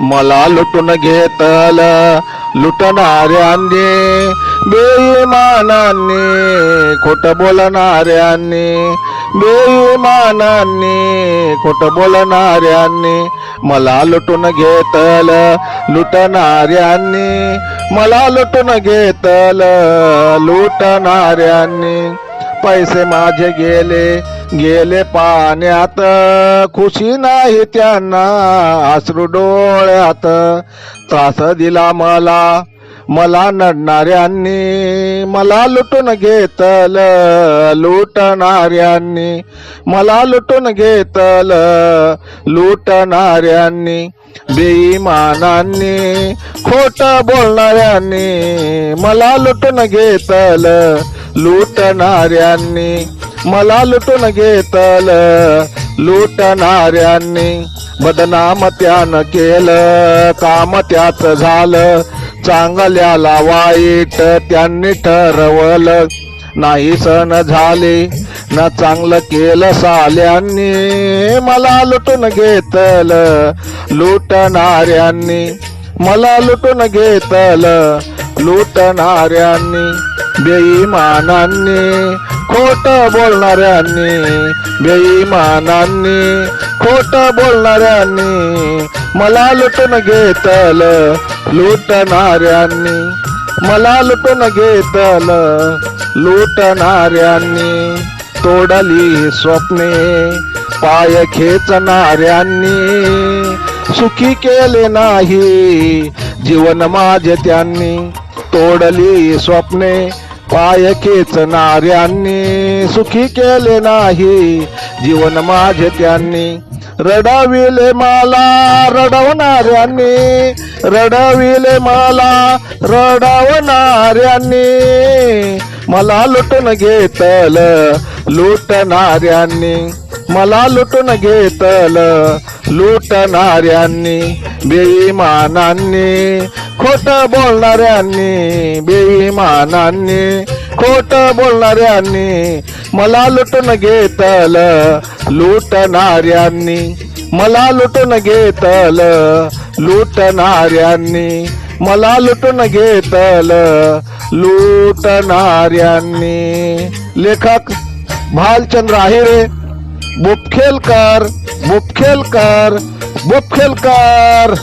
मला लुटून घेतल लुटणाऱ्यांनी, बेईमानांनी, खोट बोलणाऱ्यांनी, बेईमानांनी, खोट बोलणाऱ्यांनी मला लुटून घेतल लुटणाऱ्यांनी, मला लुटून घेतल लुटणाऱ्यांनी. पैसे माझे गेले गेले पाण्यात, खुशी नाही त्यांना अश्रू डोळ्यात. त्रास दिला मला मला नडणाऱ्यांनी, मला लुटून घेतल लुटणाऱ्यांनी, मला लुटून घेतल लुटणाऱ्यांनी. बेईमानांनी, खोट बोलणाऱ्यांनी मला लुटून घेतल लुटणाऱ्यांनी, मला लुटून घेतल लुटणाऱ्यांनी. बदनाम त्यानं केलं, काम त्याच झालं, चांगल्याला वाईट त्यांनी ठरवलं. नाही सण झाले ना चांगलं केलं साल्यांनी, मला लुटून घेतल लुटणाऱ्यांनी, मला लुटून घेतल लुटणाऱ्यांनी. बेईमानांनी, खोट बोलणाऱ्यांनी, बेईमानांनी, खोट बोलणाऱ्यांनी मला लुटून घेतल लुटणाऱ्यांनी, मला लुटून घेतल लुटणाऱ्यांनी. तोडली स्वप्ने पाय खेचणाऱ्यांनी, सुखी केले नाही जीवन माझे त्यांनी. तोडली स्वप्ने पाय खेचणाऱ्यांनी, सुखी केले नाही जीवन माझे त्यांनी. रडविले मला रडवणाऱ्यांनी, रडविले मला रडवणाऱ्यांनी मला लुटून घेतल लुटणाऱ्यांनी, मला लुटून घेतल लुटणाऱ्यांनी. बेईमानांनी, खोट बोलणाऱ्यांनी, बेईमानांनी, खोट बोलणाऱ्यांनी मला लुटून घेतल लुटणाऱ्यांनी, मला लुटून घेतल लुटणाऱ्यांनी, मला लुटून घेतल लुटणाऱ्यांनी. लेखक भालचंद्र आहिरे, बुपखेलकर, बुपखेलकर, बुपखेलकर.